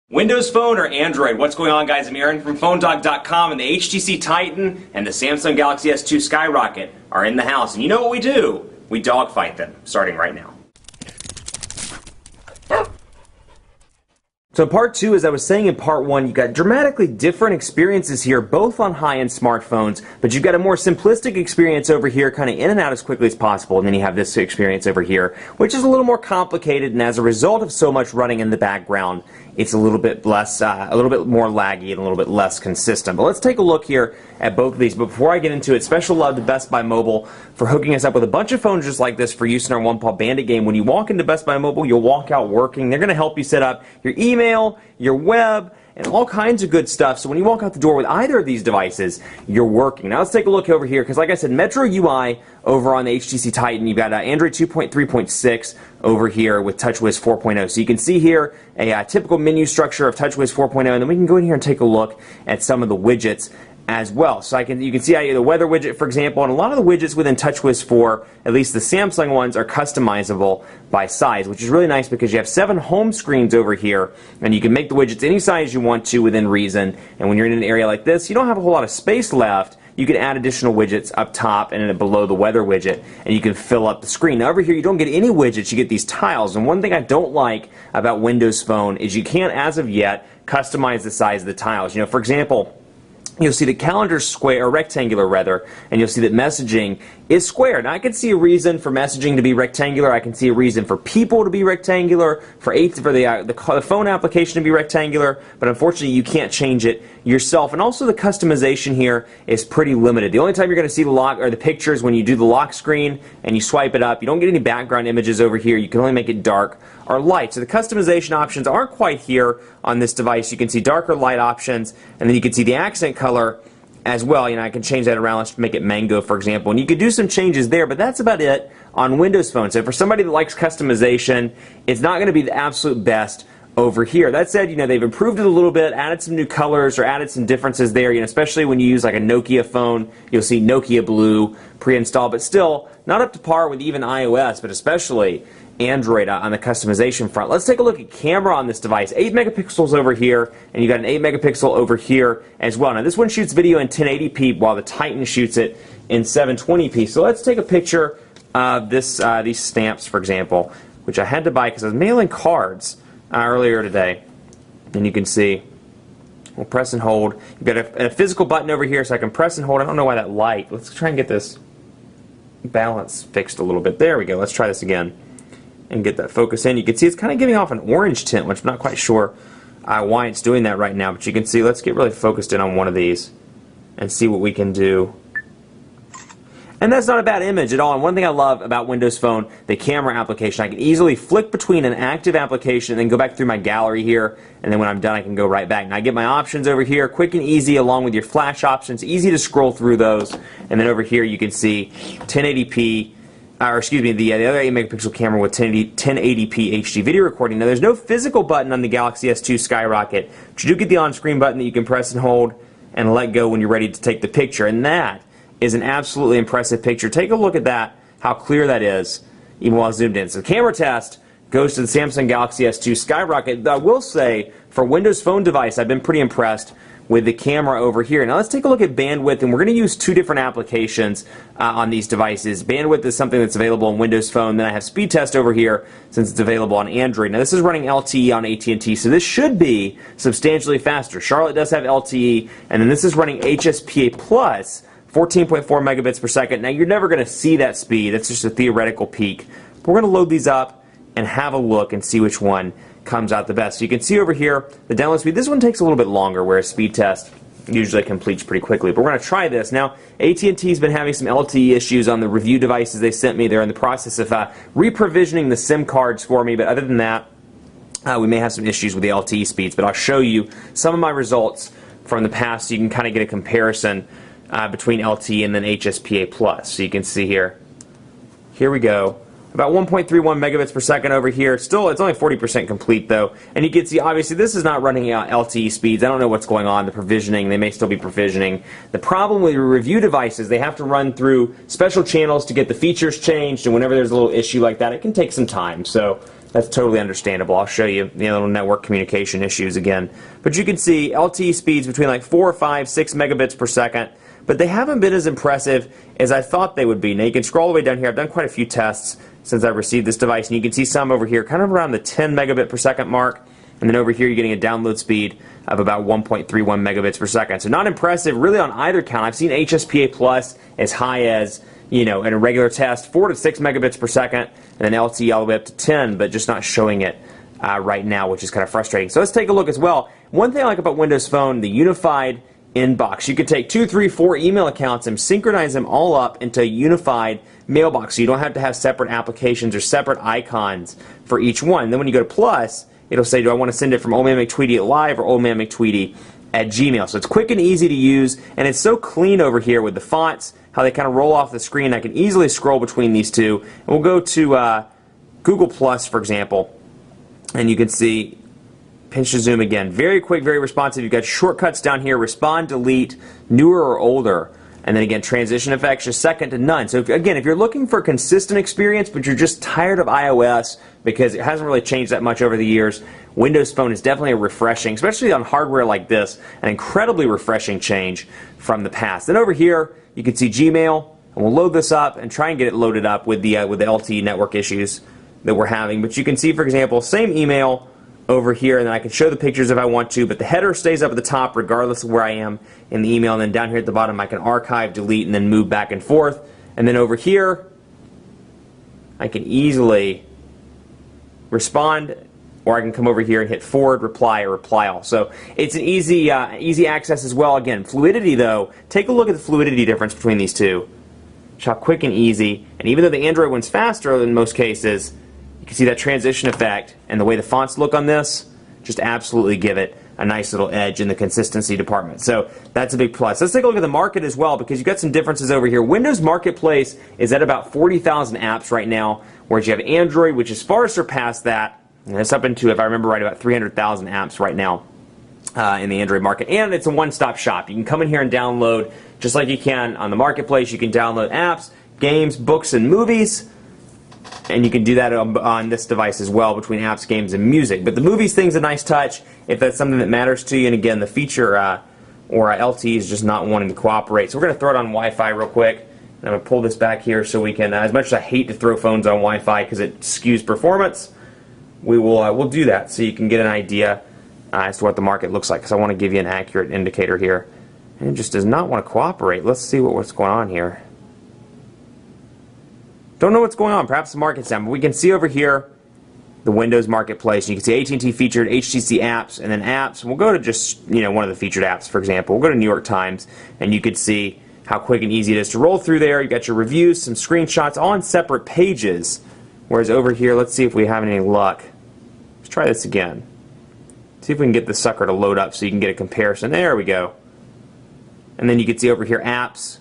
Windows Phone or Android? What's going on, guys? I'm Aaron from PhoneDog.com, and the HTC Titan and the Samsung Galaxy S2 Skyrocket are in the house. And you know what we do? We dogfight them, starting right now. So part two, as I was saying in part one, you've got dramatically different experiences here, both on high-end smartphones, but you've got a more simplistic experience over here, kind of in and out as quickly as possible, and then you have this experience over here, which is a little more complicated, and as a result of so much running in the background, it's a little bit less, a little bit more laggy and a little bit less consistent. But let's take a look here at both of these. But before I get into it, special love to Best Buy Mobile for hooking us up with a bunch of phones just like this for use in our One Paw Bandit game. When you walk into Best Buy Mobile, you'll walk out working. They're going to help you set up your email, your web, and all kinds of good stuff. So when you walk out the door with either of these devices, you're working. Now let's take a look over here, because like I said, Metro UI over on the HTC Titan, you've got Android 2.3.6 over here with TouchWiz 4.0. So you can see here a typical menu structure of TouchWiz 4.0, and then we can go in here and take a look at some of the widgets as well. So you can see the weather widget, for example, and a lot of the widgets within TouchWiz 4, at least the Samsung ones, are customizable by size, which is really nice because you have 7 home screens over here, and you can make the widgets any size you want to within reason. And when you're in an area like this, you don't have a whole lot of space left. You can add additional widgets up top and then below the weather widget, and you can fill up the screen. Now over here, you don't get any widgets, you get these tiles. And one thing I don't like about Windows Phone is you can't, as of yet, customize the size of the tiles. You know, for example, you'll see the calendar's square, or rectangular rather, and you'll see that messaging is square. Now I can see a reason for messaging to be rectangular, I can see a reason for people to be rectangular, for the phone application to be rectangular, but unfortunately you can't change it yourself. And also the customization here is pretty limited. The only time you're going to see the lock or the pictures when you do the lock screen and you swipe it up. You don't get any background images over here. You can only make it dark or light. So the customization options aren't quite here on this device. You can see dark or light options, and then you can see the accent color as well. You know, I can change that around. Let's make it mango, for example, and you could do some changes there, but that's about it on Windows Phone. So for somebody that likes customization, it's not going to be the absolute best over here. That said, you know, they've improved it a little bit, added some new colors or added some differences there, you know, especially when you use like a Nokia phone, you'll see Nokia Blue pre-installed, but still not up to par with even iOS, but especially Android on the customization front. Let's take a look at camera on this device. 8 megapixels over here, and you got an 8 megapixel over here as well. Now this one shoots video in 1080p while the Titan shoots it in 720p. So let's take a picture of this these stamps, for example, which I had to buy because I was mailing cards earlier today. And you can see, we'll press and hold. You've got a physical button over here, so I can press and hold. I don't know why that light. Let's try and get this balance fixed a little bit. There we go. Let's try this again and get that focus in. You can see it's kind of giving off an orange tint, which I'm not quite sure why it's doing that right now, but you can see, let's get really focused in on one of these and see what we can do. And that's not a bad image at all. And one thing I love about Windows Phone, the camera application, I can easily flick between an active application and then go back through my gallery here, and then when I'm done I can go right back. Now I get my options over here, quick and easy, along with your flash options, easy to scroll through those. And then over here you can see 1080p, or excuse me, the other 8 megapixel camera with 1080p HD video recording. Now there's no physical button on the Galaxy S2 Skyrocket, but you do get the on-screen button that you can press and hold and let go when you're ready to take the picture. And that is an absolutely impressive picture. Take a look at that, how clear that is, even while zoomed in. So the camera test goes to the Samsung Galaxy S2 Skyrocket. I will say, for a Windows Phone device, I've been pretty impressed with the camera over here. Now let's take a look at bandwidth, and we're going to use 2 different applications on these devices. Bandwidth is something that's available on Windows Phone. Then I have speed test over here since it's available on Android. Now this is running LTE on AT&T, so this should be substantially faster. Charlotte does have LTE, and then this is running HSPA Plus, 14.4 megabits per second. Now you're never going to see that speed. That's just a theoretical peak. But we're going to load these up and have a look and see which one comes out the best. So you can see over here the download speed. This one takes a little bit longer, whereas speed test usually completes pretty quickly. But we're going to try this. Now AT&T's been having some LTE issues on the review devices they sent me. They're in the process of reprovisioning the SIM cards for me, but other than that, we may have some issues with the LTE speeds. But I'll show you some of my results from the past so you can kind of get a comparison between LTE and then HSPA Plus. So you can see here. Here we go. About 1.31 megabits per second over here. Still, it's only 40% complete though. And you can see, obviously, this is not running out LTE speeds. I don't know what's going on. The provisioning, they may still be provisioning. The problem with your review devices, they have to run through special channels to get the features changed, and whenever there's a little issue like that, it can take some time. So That's totally understandable. I'll show you the little network communication issues again. But you can see LTE speeds between like 4, 5, 6 megabits per second, but they haven't been as impressive as I thought they would be. Now you can scroll all the way down here. I've done quite a few tests since I received this device, and you can see some over here kind of around the 10 megabit per second mark, and then over here you're getting a download speed of about 1.31 megabits per second. So not impressive really on either count. I've seen HSPA Plus as high as, in a regular test, 4 to 6 megabits per second, and then LTE all the way up to 10, but just not showing it right now, which is kind of frustrating. So let's take a look as well. One thing I like about Windows Phone, the unified inbox. You could take 2, 3, 4 email accounts and synchronize them all up into a unified mailbox, so you don't have to have separate applications or separate icons for each one. And then when you go to Plus, it'll say, do I want to send it from Old Man McTweety at Live or Old Man McTweety at Gmail? So it's quick and easy to use, and it's so clean over here with the fonts, how they kind of roll off the screen. I can easily scroll between these two. And we'll go to Google Plus, for example, and you can see pinch to zoom again. Very quick, very responsive. You've got shortcuts down here, respond, delete, newer or older. And then again, transition effects, just second to none. So again, if you're looking for a consistent experience, but you're just tired of iOS because it hasn't really changed that much over the years, Windows Phone is definitely a refreshing, especially on hardware like this, an incredibly refreshing change from the past. Then over here, you can see Gmail, and we'll load this up and try and get it loaded up with the LTE network issues that we're having. But you can see, for example, same email over here, and then I can show the pictures if I want to, but the header stays up at the top regardless of where I am in the email, and then down here at the bottom I can archive, delete, and then move back and forth. And then over here I can easily respond, or I can come over here and hit forward, reply, or reply all. So it's an easy access as well. Again, fluidity though, take a look at the fluidity difference between these two. Just how quick and easy, and even though the Android one's faster in most cases, you can see that transition effect, and the way the fonts look on this just absolutely give it a nice little edge in the consistency department. So that's a big plus. Let's take a look at the market as well, because you've got some differences over here. Windows Marketplace is at about 40,000 apps right now, whereas you have Android, which has far surpassed that. And it's up into, if I remember right, about 300,000 apps right now in the Android market. And it's a one-stop shop. You can come in here and download, just like you can on the Marketplace. You can download apps, games, books, and movies. And you can do that on this device as well, between apps, games, and music. But the movies thing's a nice touch if that's something that matters to you. And again, the feature or LTE is just not wanting to cooperate. So we're going to throw it on Wi-Fi real quick. And I'm going to pull this back here so we can, as much as I hate to throw phones on Wi-Fi because it skews performance, we'll do that so you can get an idea as to what the market looks like, because I want to give you an accurate indicator here. And it just does not want to cooperate. Let's see what's going on here. Don't know what's going on. Perhaps the market's down. But we can see over here the Windows Marketplace. You can see AT&T featured, HTC apps, and then apps. And we'll go to just one of the featured apps, for example. We'll go to New York Times, and you can see how quick and easy it is to roll through there. You've got your reviews, some screenshots, all on separate pages. Whereas over here, let's see if we have any luck. Let's try this again. See if we can get this sucker to load up so you can get a comparison. There we go. And then you can see over here apps.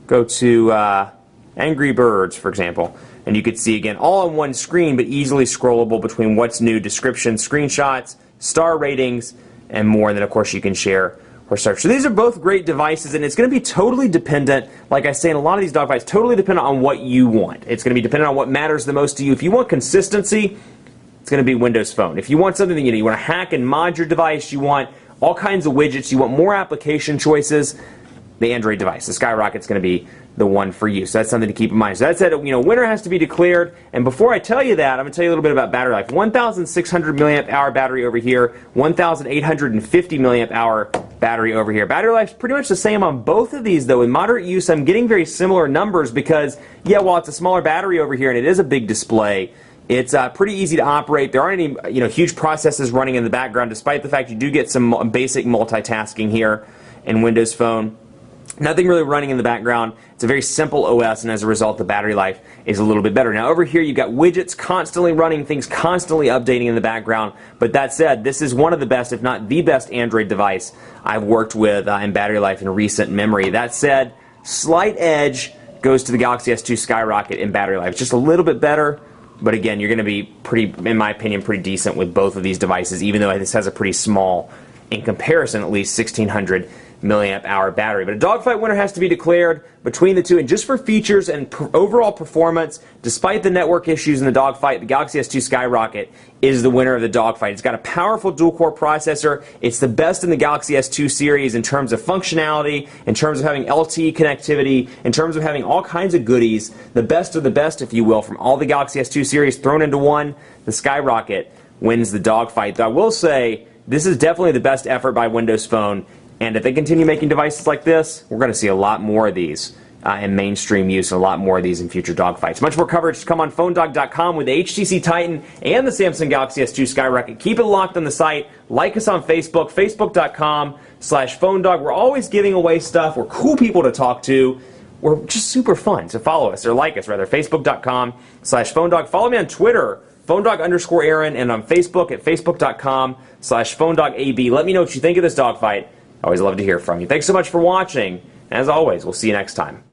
Go to Angry Birds, for example, and you could see again all on one screen, but easily scrollable between what's new, description, screenshots, star ratings, and more. And then of course you can share or search. So these are both great devices, and it's going to be totally dependent, like I say in a lot of these Dogfights, totally dependent on what you want. It's going to be dependent on what matters the most to you. If you want consistency, it's going to be Windows Phone. If you want something that you want to hack and mod your device, you want all kinds of widgets, you want more application choices, the Android device, the Skyrocket's going to be the one for you. So that's something to keep in mind. So that said, winner has to be declared. And before I tell you that, I'm going to tell you a little bit about battery life. 1,600 milliamp hour battery over here, 1,850 milliamp hour battery over here. Battery life's pretty much the same on both of these, though. In moderate use, I'm getting very similar numbers because, yeah, while it's a smaller battery over here and it is a big display, it's pretty easy to operate. There aren't any huge processes running in the background, despite the fact you do get some basic multitasking here in Windows Phone. Nothing really running in the background. It's a very simple OS, and as a result, the battery life is a little bit better. Now, over here, you've got widgets constantly running, things constantly updating in the background. But that said, this is one of the best, if not the best, Android device I've worked with in battery life in recent memory. That said, slight edge goes to the Galaxy S2 Skyrocket in battery life. It's just a little bit better, but again, you're going to be pretty, in my opinion, pretty decent with both of these devices, even though this has a pretty small, in comparison at least, 1,600 milliamp hour battery. But a dogfight winner has to be declared between the two, and just for features and overall performance, despite the network issues in the dogfight, the Galaxy S2 Skyrocket is the winner of the dogfight. It's got a powerful dual-core processor. It's the best in the Galaxy S2 series in terms of functionality, in terms of having LTE connectivity, in terms of having all kinds of goodies. The best of the best, if you will, from all the Galaxy S2 series thrown into one. The Skyrocket wins the dogfight. Though I will say, this is definitely the best effort by Windows Phone, and if they continue making devices like this, we're going to see a lot more of these in mainstream use, and a lot more of these in future dogfights. Much more coverage to come on PhoneDog.com with the HTC Titan and the Samsung Galaxy S2 Skyrocket. Keep it locked on the site. Like us on Facebook, Facebook.com/PhoneDog. We're always giving away stuff. We're cool people to talk to. We're just super fun. So follow us, or like us rather, Facebook.com/PhoneDog. Follow me on Twitter, PhoneDog_Aaron, and on Facebook at Facebook.com/PhoneDogAB. Let me know what you think of this dogfight. I always love to hear from you. Thanks so much for watching. As always, we'll see you next time.